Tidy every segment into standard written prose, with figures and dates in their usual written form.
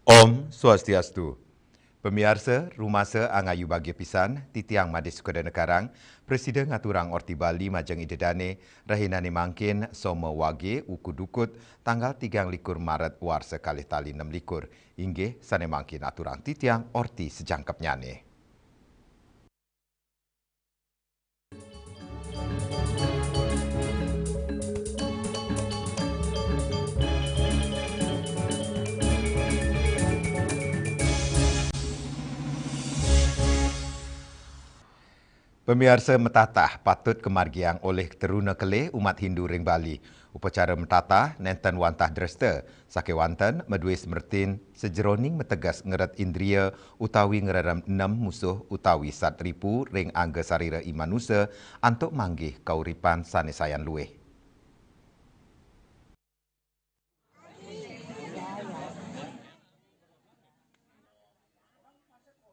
Om Swastiastu. Pemirsa, rumasa angayu bagi pisan, titiang Madis Sukadenekarang, Presiden ngaturang Orti Bali majang idedane, rahinane mangkin soma wage uku dukut tanggal 3 likur Maret war sekali tali 6 likur. Inggih sane mangkin aturang titiang Orti sejangkep nyane. Pemirsa metatah patut kemargiang oleh teruna kelih umat Hindu ring Bali. Upacara metatah nenten wantah dresta. Sake wanten medui semertin sejeroning metegas ngeret indria utawi ngererem 6 musuh utawi satripu ring angga sarira imanusa antuk manggih kauripan sanesayan luweh.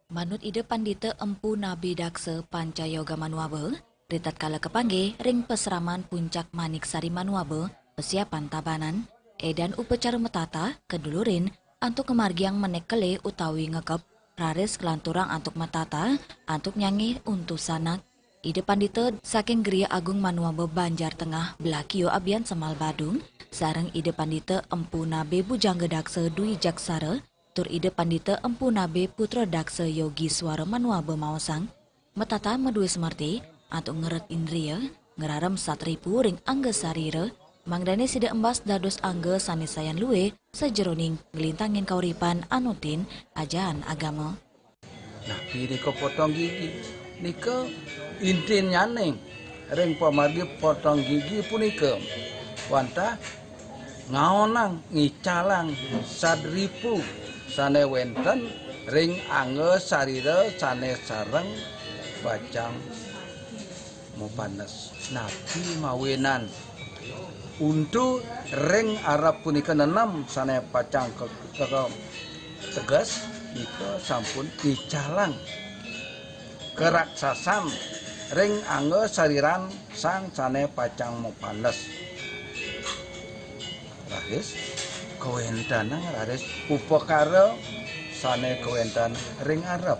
Manut ide pandita empu Nabi Daksa Pancayoga Manuabe, ritat kala kepangge ring peseraman puncak Manik Sari Manuabe, persiapan tabanan, edan upacara metata kedulurin antuk kemargiang menek kele utawi ngekep, raris kelanturang antuk metata, antuk nyanyi untuk sanak. Ide pandita saking Geria Agung Manuabe Banjar Tengah Belakio Abian Semal Badung, sareng ide pandita empu Nabi Bujangga Daksa Dwi Jaksara, tur ide pandita empu Nabe putra Daksa Yogi Swara Manuabe Maosang, metata medue semerti, antuk ngeret indria, ngerarem satripu ring angga sarira, mangdane sida embas dados angga sanesayan luwe, sejeroning ngelintangin kauripan anutin ajaan agama. Nah, pilih ke potong gigi, nika intin nyaneng, ring pamargi potong gigi punika, wanta ngaonang ngicalang sadripu, sane wenten ring angge sarira sane sareng bacang mupanes nabi mawinan untuk ring Arab punika nenam sane pacang ke tegas nika sampun dicalang keraksasan ring angge sariran sang sane pacang mupanes raris kawentanang raris upakara sane kawentan ring Arab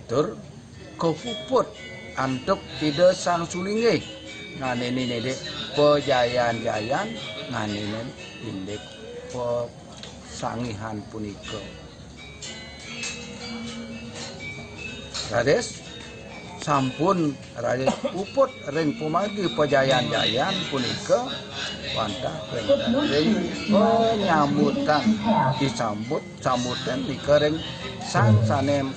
tur kepuput antuk ide sang sulinge nganene nede pejayan-jayan nganene indek pesangihan punika raris sampun raris uput ring pumagi pejayan-jayan punika wantah ring penyambutan disambut sambutan nika ring sang sanem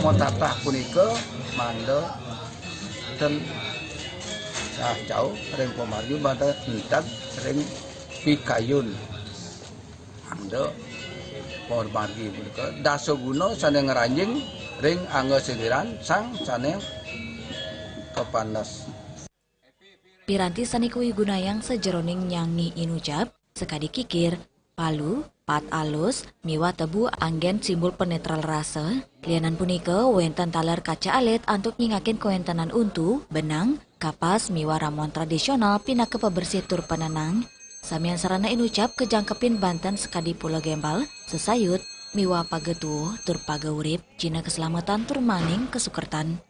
motatah punika manda ten jauh ring pemargi banta nitat ring pikayun manda pemargi punika dasoguna sane ngeranjing ring angga sediran sang sane kepanas. Piranti sani kuwi gunayang sejeroning nyanyi inucap, sekadi kikir, palu, pat alus, miwa tebu anggen simbol penetral rasa, lianan punika wenten taler kaca alit antuk nyingakin kewentenan untu, benang, kapas, miwa ramuan tradisional pinake pebersih tur penenang, samian sarana inucap kejangkepin Banten sekadi Pulau Gembal, sesayut, miwa pagetuh, tur pagaurip, cina keselamatan tur maning kesukertan.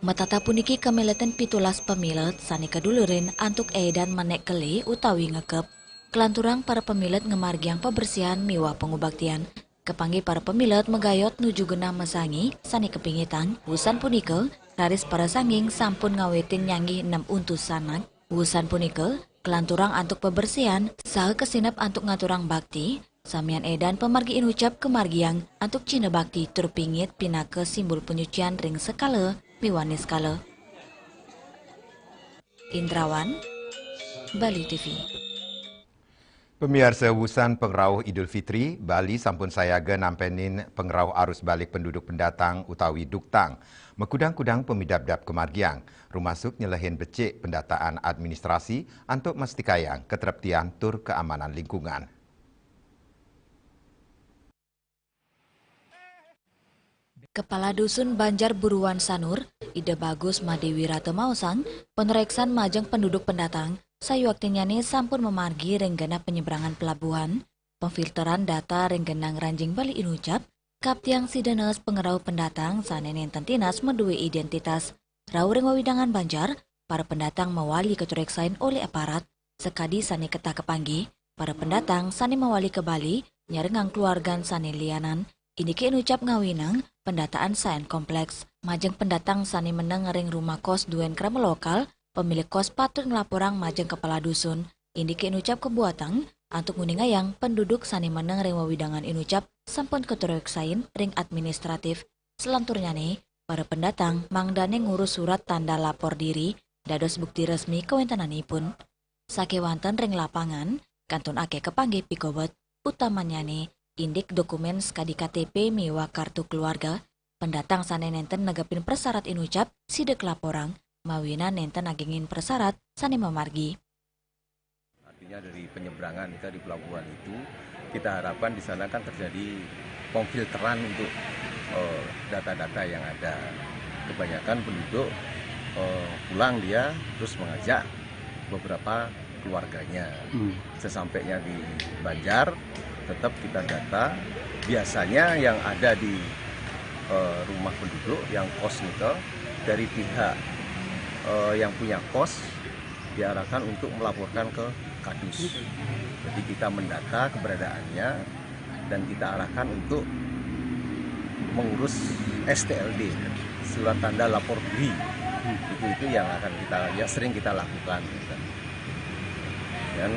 Metata puniki kemeleten pitulas pemilet sani kedulurin antuk edan menek keli utawi ngekep. Kelanturang para pemilet ngemargiang pebersihan miwa pengubaktian. Kepanggi para pemilet megayot nuju genah mesangi sani kepingitan. Wusan punika, raris para sanging sampun ngawetin nyanyi 6 untus sanak. Wusan punika, kelanturang antuk pebersihan saha kesinap antuk ngaturang bakti. Samian edan pemargi inucap kemargiang antuk cina bakti tur pingit pinake simbol penyucian ring sekala miwani skala. Indrawan, Bali TV. Pemirsa wusan pengrauh Idul Fitri, Bali sampun sayaga nampenin pengrauh arus balik penduduk pendatang utawi duktang. Mekudang-kudang pemidap-dap kemargiang, rumasuk nyelehin becik pendataan administrasi untuk mestikayang keteraptian tur keamanan lingkungan. Kepala Dusun Banjar Buruan Sanur, Ide Bagus Madewi Rata Mausang, penereksan majeng penduduk pendatang, sayu waktunya nih sampun memargi renggana penyeberangan pelabuhan, pemfilteran data renggenang ranjing Bali Inucap, kaptiang sidenes pengerau pendatang sanenen tentinas medue identitas. Rau reng wawidangan Banjar, para pendatang mawali kecureksain oleh aparat, sekadi sane ketah kepanggih, para pendatang sane mawali ke Bali, nyarengang keluargan sane lianan, indike Inucap ngawinang, pendataan saen kompleks. Majeng pendatang sane meneng ring rumah kos duen krama lokal, pemilik kos patut ngelaporang majeng kepala dusun, indike Inucap kebuatang, antuk nguningayang penduduk sane meneng ring wawidangan Inucap sampun ketureksain ring administratif. Selanturnya nih, para pendatang mangdane ngurus surat tanda lapor diri, dados bukti resmi kewentananipun. Sakewanten ring lapangan, kantun ake kepanggih pikobot, utamanya nih, indik dokumen skadi KTP miwa kartu keluarga, pendatang sane nenten negepin persyarat Inucap, sidek laporang, mawina nenten agengin persyarat sane memargi. Artinya dari penyeberangan kita di pelabuhan itu, kita harapkan di sana kan terjadi pemfilteran untuk data-data yang ada. Kebanyakan penduduk pulang dia terus mengajak beberapa keluarganya. Sesampainya di Banjar, tetap kita data. Biasanya yang ada di rumah penduduk yang kos itu dari pihak yang punya kos diarahkan untuk melaporkan ke kadus. Jadi kita mendata keberadaannya dan kita arahkan untuk mengurus STLD, surat tanda lapor diri. Itu yang akan sering kita lakukan. Dan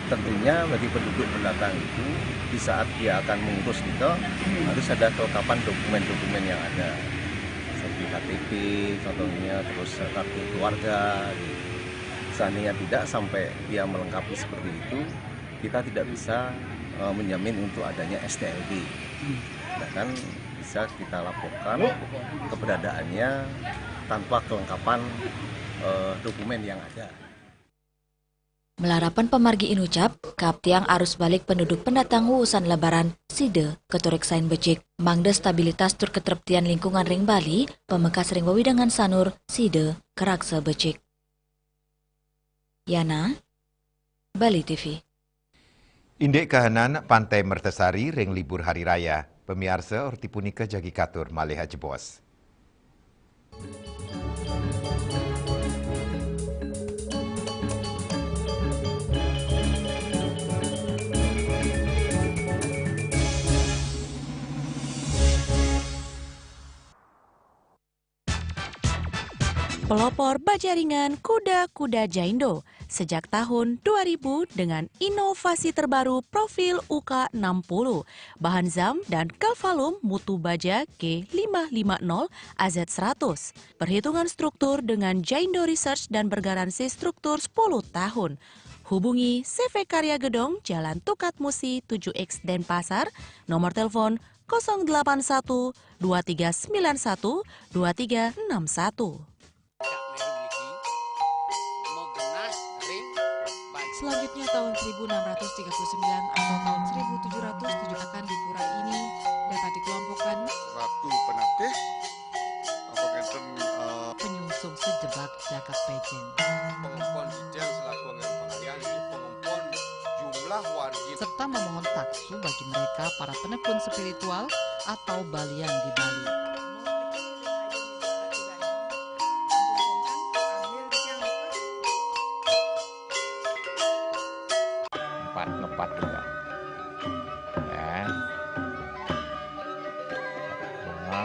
tentunya bagi penduduk pendatang itu, di saat dia akan mengurus itu, harus ada kelengkapan dokumen-dokumen yang ada. Seperti KTP, contohnya, terus kartu keluarga. Seandainya tidak sampai dia melengkapi seperti itu, kita tidak bisa menjamin untuk adanya STLD. Bahkan bisa kita laporkan keberadaannya tanpa kelengkapan dokumen yang ada. Melarapan pemargi Inucap, kaptiang arus balik penduduk pendatang wuusan lebaran, side, ketureksain becik, mangde stabilitas tur ketertian lingkungan ring Bali, pemekas ring wawidangan sanur, side, kerakse becik. Yana, Bali TV. Indek kahanan Pantai Mertasari ring libur hari raya, pemirsa Orti punika jagi katur malih ajebos. Pelopor baja ringan kuda-kuda Jaindo sejak tahun 2000 dengan inovasi terbaru profil UK60, bahan zam dan kalvalum mutu baja G550 AZ100. Perhitungan struktur dengan Jaindo Research dan bergaransi struktur 10 tahun. Hubungi CV Karya Gedong, Jalan Tukat Musi 7X Denpasar, nomor telepon 081 2391 2361. Selanjutnya tahun 1639 atau tahun 1707 akan di pura ini dapat dikelompokkan Ratu Penatih penyungsung sejebak jagad pejen, pengempon detail selaku angin pengalian pengempon jumlah warga serta memohon taksu bagi mereka para penekun spiritual atau balian di Bali. Ngepat juga ya, bunga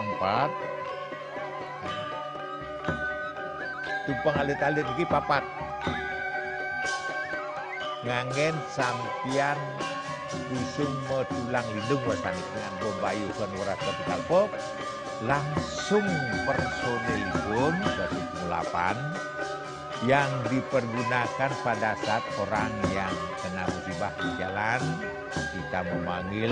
4 tumpang alit-alit lagi papat ngangen sampian busung mau tulang lindung wasanik dengan bombayu kan waras kapital pop langsung personil pun basis 8 yang dipergunakan pada saat orang yang kena musibah di jalan, kita memanggil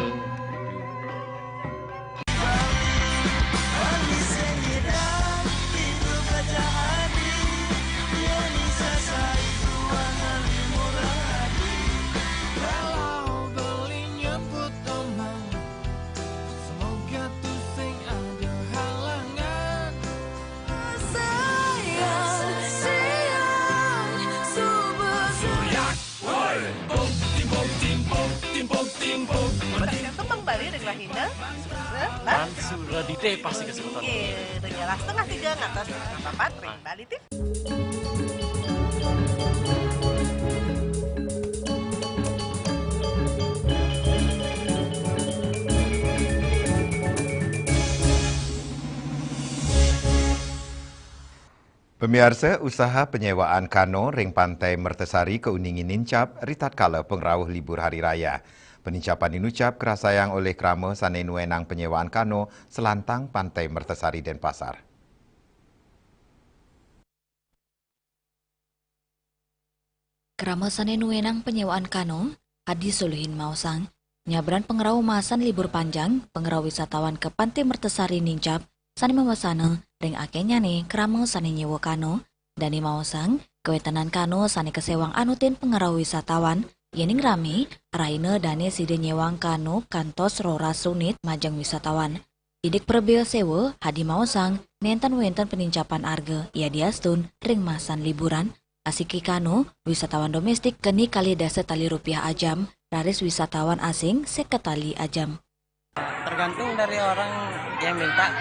Cek Bahinda. Langsung di D pasti kesempatan. Iya, dengan 2:30 ngatos 4 Ring Bali TV. Pemirsa, usaha penyewaan kano ring pantai Mertesari ke Uningi Nincap ritat kala pengrauh libur hari raya. Penincapan dinucap kerasayang oleh krama sane nuenang penyewaan kano selantang pantai Mertesari Denpasar. Krama sane nuenang penyewaan kano, Adi Suluhin Mausang, nyabran pengrau masan libur panjang, pengrau wisatawan ke pantai Mertesari Nincap, sane memasana ring akenya nih krama sane nyewa kano, dani Mausang, kewetanan kano sane kesewang anutin pengrau wisatawan, yening rame, raine dane side nyewang kano kantos rora sunit majang wisatawan. Idik perbel sewa, Hadi Mausang, nenten wenten penincapan arga, ia diastun ring masan liburan, asiki kano, wisatawan domestik keni kali dasa tali rupiah ajam, raris wisatawan asing seketali ajam. Tergantung dari orang yang minta.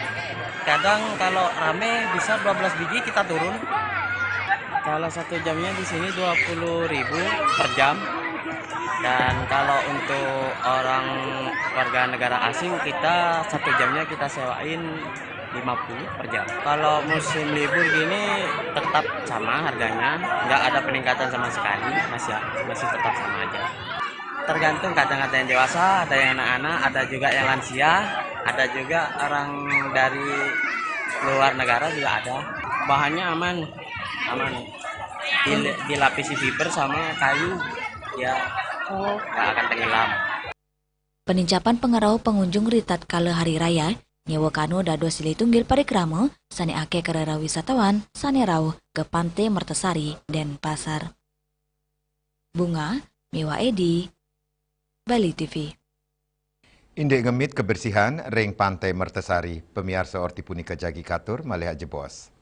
Kadang kalau rame bisa 12 biji kita turun. Kalau 1 jamnya di sini 20.000 per jam. Dan kalau untuk orang warga negara asing kita 1 jamnya kita sewain 50 per jam. Kalau musim libur gini tetap sama harganya, nggak ada peningkatan sama sekali, masih tetap sama aja. Tergantung, kadang ada yang dewasa, ada yang anak-anak, ada juga yang lansia, ada juga orang dari luar negara juga ada. Bahannya aman. Dilapisi fiber sama kayu, ya nggak akan tenggelam. Penincapan pengerau pengunjung ritat kala hari raya, nyewa kano dado silih tunggil parikrama, sane ake kerera wisatawan, sane rauh ke pantai Mertesari Denpasar. Bunga, Miwa Edi, Bali TV. Indek ngemit kebersihan ring pantai Mertesari, pemirsa Orti punika jagi katur malihat jebos.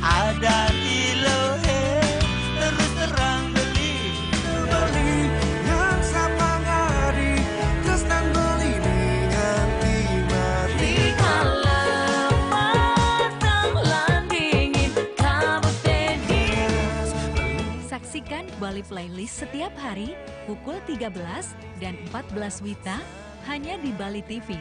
Ada di lohe terus terang beli yang sapang hari terus nang beli nganti mati kalau matang landingin kabut tenis. Saksikan Bali Playlist setiap hari pukul 13 dan 14 WITA hanya di Bali TV.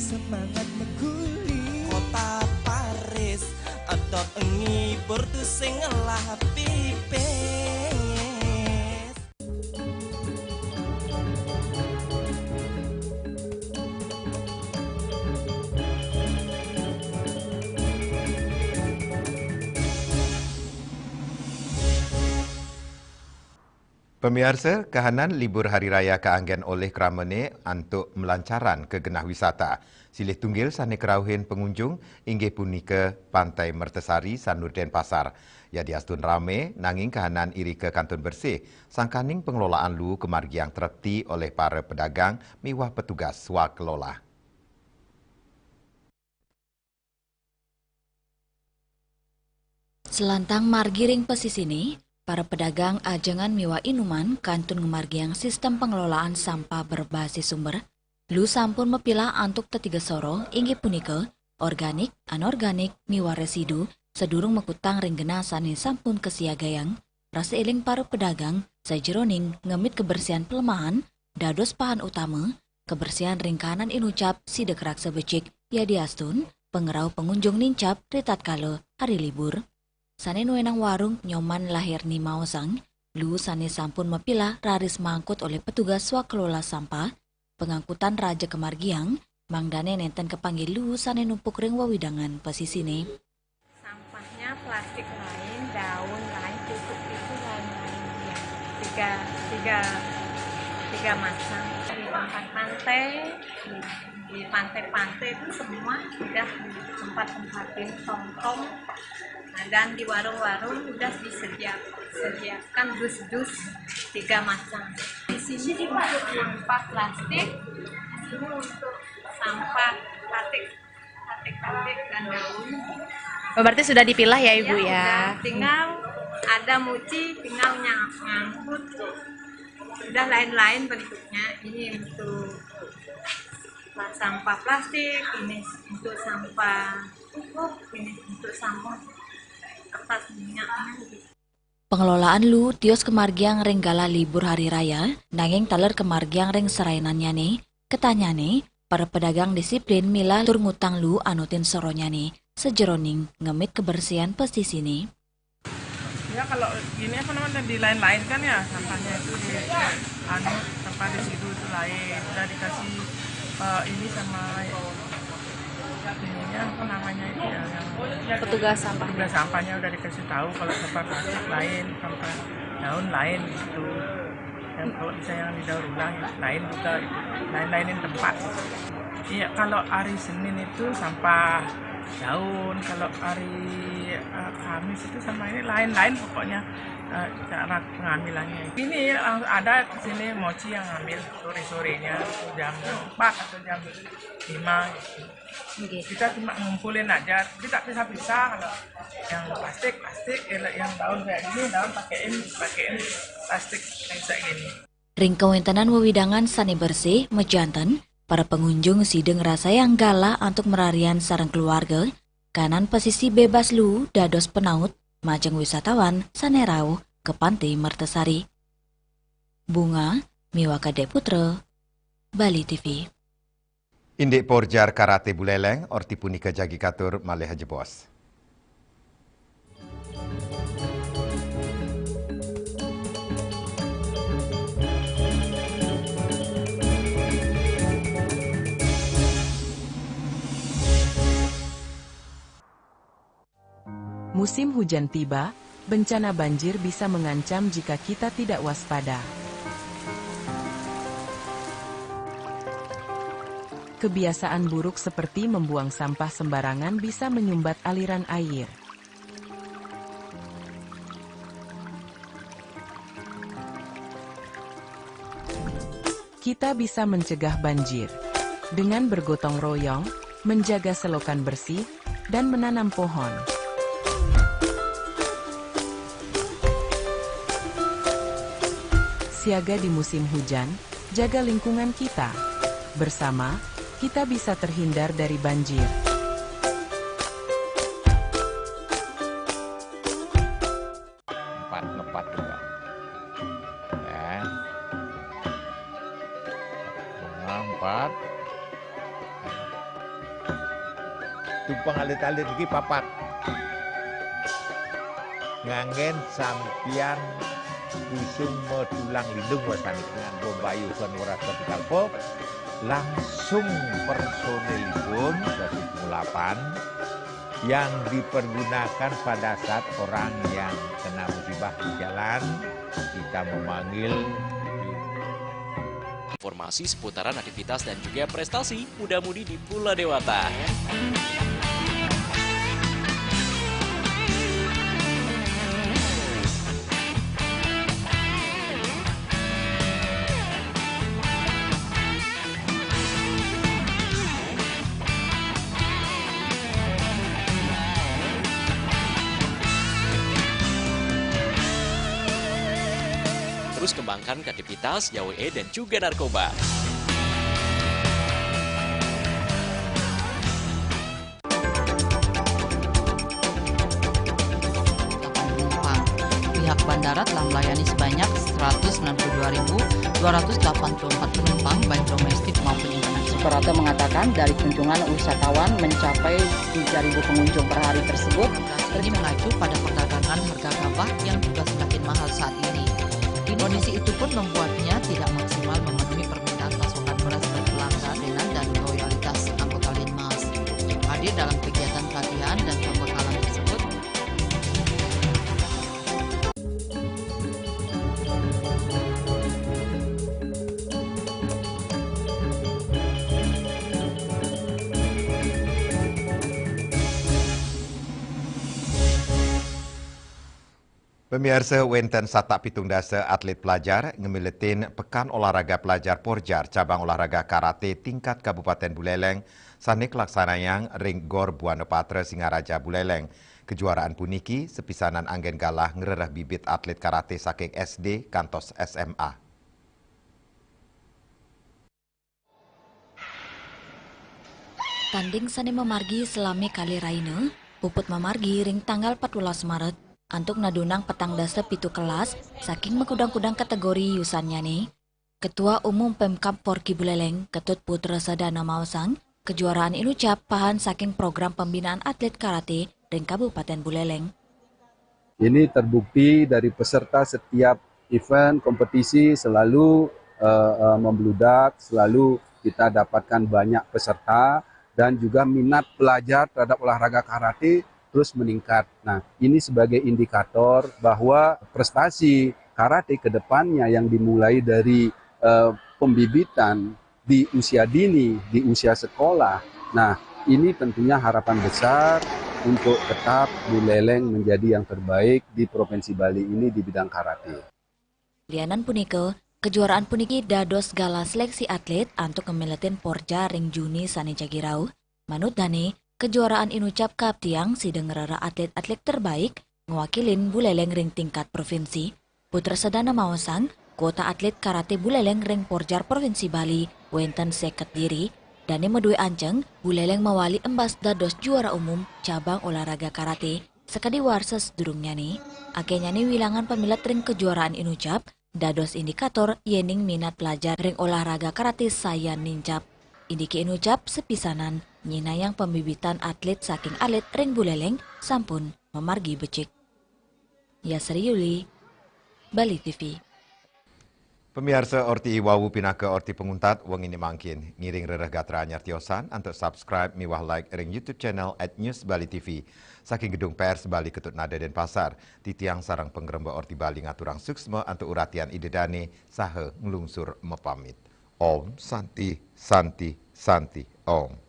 Semangat meguli kota Paris edot ngibur tu sing ngelah pipes. Pemirsa, kahanan libur Hari Raya keanggen oleh keramane untuk melancaran ke genah wisata. Silih tunggil sane kerauhin pengunjung inggih punika Pantai Mertesari Sanur Denpasar. Ya diastun rame nanging kahanan iri ke kantun bersih. Sangkaning pengelolaan lu kemargiang terti oleh para pedagang miwah petugas swakelola. Selantang margiring pesisini, para pedagang ajangan miwa inuman kantun ngemargiang sistem pengelolaan sampah berbasis sumber, lu sampun mepilah antuk tetiga soro inggih punika, organik, anorganik, miwa residu, sedurung mekutang ringgena sani sampun kesiagayang, rasa eling para pedagang, sajeroning ngemit kebersihan pelemahan, dados pahan utama, kebersihan ringkanan inucap sidekrak sebecik, ya diastun, pengerau pengunjung nincap ritat kala hari libur. Sane nuenang warung nyoman lahir ni maosang, lu sane sampun mepilah raris mangkut oleh petugas swakelola sampah, pengangkutan Raja Kemargiang, mangdane nenten kepanggil lu sane numpuk ring wawidangan pesisine. Sampahnya plastik lain, daun lain, pupuk itu lain-lain ya. Tiga macam di tempat pantai, di pantai-pantai itu semua sudah tempat-tempatin tong-tong. Nah, dan di warung-warung sudah disediakan dus-dus 3 macam. Di sini untuk sampah plastik, ini untuk sampah plastik dan daun. Berarti sudah dipilah ya Ibu ya? Udah, tinggal ada muci, tinggal ngangkut. Sudah lain-lain bentuknya. Ini untuk sampah plastik, ini untuk sampah pupuk, ini untuk sampah kertas minyaknya. Pengelolaan lu tios kemargiang renggala libur hari raya, nanging taler kemargiang reng serainannya nih, ketanyane, para pedagang disiplin mila tur ngutang lu anutin soronya nih, sejeroning ngemit kebersihan pesisini. Ya kalau gini apa namanya di lain-lain kan ya sampahnya itu di sampah residu itu lain, udah dikasih ini sama ininya apa namanya itu ya yang Petugas sampah. Petugas sampahnya udah dikasih tahu kalau sampah plastik lain, sampah daun lain gitu. Yang kalau bisa yang didaur ulang lain juga lain-lainin tempat. Iya kalau hari Senin itu sampah daun, kalau hari Kamis itu sama ini lain-lain pokoknya cara pengambilannya. Ini ada di sini mochi yang ngambil sore-sorenya jam 4 atau jam 5 gitu. Kita cuma ngumpulin aja, tidak bisa-bisa kalau yang plastik, yang daun kayak gini, daun pakein plastik kayak gini. Ring kewintenan wewidangan sani bersih, mejanten, para pengunjung sideng rasa yang gala untuk merarian sareng keluarga, kanan pesisi bebas lu dados penaut, majeng wisatawan sanerau ke Pantai Mertesari. Bunga, Miwaka Putra, Bali TV. Indik Porjar Karate Buleleng, Orti punika jagi katur malih haji bos. Musim hujan tiba, bencana banjir bisa mengancam jika kita tidak waspada. Kebiasaan buruk seperti membuang sampah sembarangan bisa menyumbat aliran air. Kita bisa mencegah banjir dengan bergotong royong, menjaga selokan bersih, dan menanam pohon. Siaga di musim hujan, jaga lingkungan kita. Bersama, kita bisa terhindar dari banjir. Ngepat juga. Ya. Bunga 4. Tumpang alit-alit lagi papat. Ngangen sampian Dusung Medulang Lindung wasanik dengan Bombayu Konwara Kapital Pop langsung personelipun dari 8 yang dipergunakan pada saat orang yang kena musibah di jalan kita memanggil Informasi seputaran aktivitas dan juga prestasi muda-mudi di Pulau Dewata. Terus kembangkan kreativitas, YWE, dan juga narkoba. Pihak bandara telah melayani sebanyak 192.284 penumpang baik domestik maupun internasional. Operator mengatakan dari kunjungan wisatawan mencapai 3.000 pengunjung per hari tersebut. Ini mengacu pada perdagangan harga gabah yang juga semakin mahal saat ini. Kondisi itu pun membuatnya tidak maksimal memenuhi permintaan pasokan beras bagi pelanggan dan loyalitas anggota Linmas. Hadir dalam kegiatan pelatihan dan pembekalan tersebut, Pemirsa, wenten satak pitung dasa atlet pelajar ngemiletin Pekan Olahraga Pelajar Porjar cabang olahraga karate tingkat Kabupaten Buleleng sanik laksanayang ring Gor Buana Patra Singaraja Buleleng. Kejuaraan puniki sepisanan anggen galah ngererah bibit atlet karate saking SD kantos SMA. Tanding sane memargi selami kali raina, puput memargi ring tanggal 14 Maret. Antuk nadunang petang dasa pitu kelas, saking mengkudang-kudang kategori yusannya nih. Ketua Umum Pemkab Orti Buleleng, Ketut Putra Sadana Mausang, kejuaraan inucap pahan saking program pembinaan atlet karate ring Kabupaten Buleleng. Ini terbukti dari peserta setiap event kompetisi selalu membludak, selalu kita dapatkan banyak peserta dan juga minat pelajar terhadap olahraga karate terus meningkat. Nah, ini sebagai indikator bahwa prestasi karate ke depannya yang dimulai dari pembibitan di usia dini, di usia sekolah. Nah, ini tentunya harapan besar untuk tetap Buleleng menjadi yang terbaik di Provinsi Bali ini di bidang karate. Lianan punike, kejuaraan puniki dados gala seleksi atlet untuk kemeletin Porja ring Juni sane Jagirau. Manut dane, kejuaraan inucap kap tiang si dengerara atlet-atlet terbaik ngewakilin Buleleng ring tingkat provinsi. Putra Sedana Mausang, kuota atlet karate Buleleng ring Porjar Provinsi Bali, wenten seket diri, dane medue anceng, Buleleng mawali embas dados juara umum cabang olahraga karate, sekadi warses durungnya nih. Akhirnya nih wilangan pemilat ring kejuaraan inucap, dados indikator yening minat pelajar ring olahraga karate saya nincap. Indiki inucap sepisanan, nyina yang pembibitan atlet saking atlet ring Buleleng sampun memargi becik. Yasri Yuli, Bali TV. Pemirsa Orti Iwawu pindah ke Orti Penguntat, wong ini mangkin. Ngiring rereh gatra anyar tiosan, untuk subscribe, miwah like ring YouTube channel @News Bali TV. Saking gedung pers Bali Ketut Nada Denpasar, titiang sarang penggeremba Orti Bali ngaturang suksma untuk uratian idedane, sahe ngelungsur mepamit. Om Santi, Santi, Santi, Om.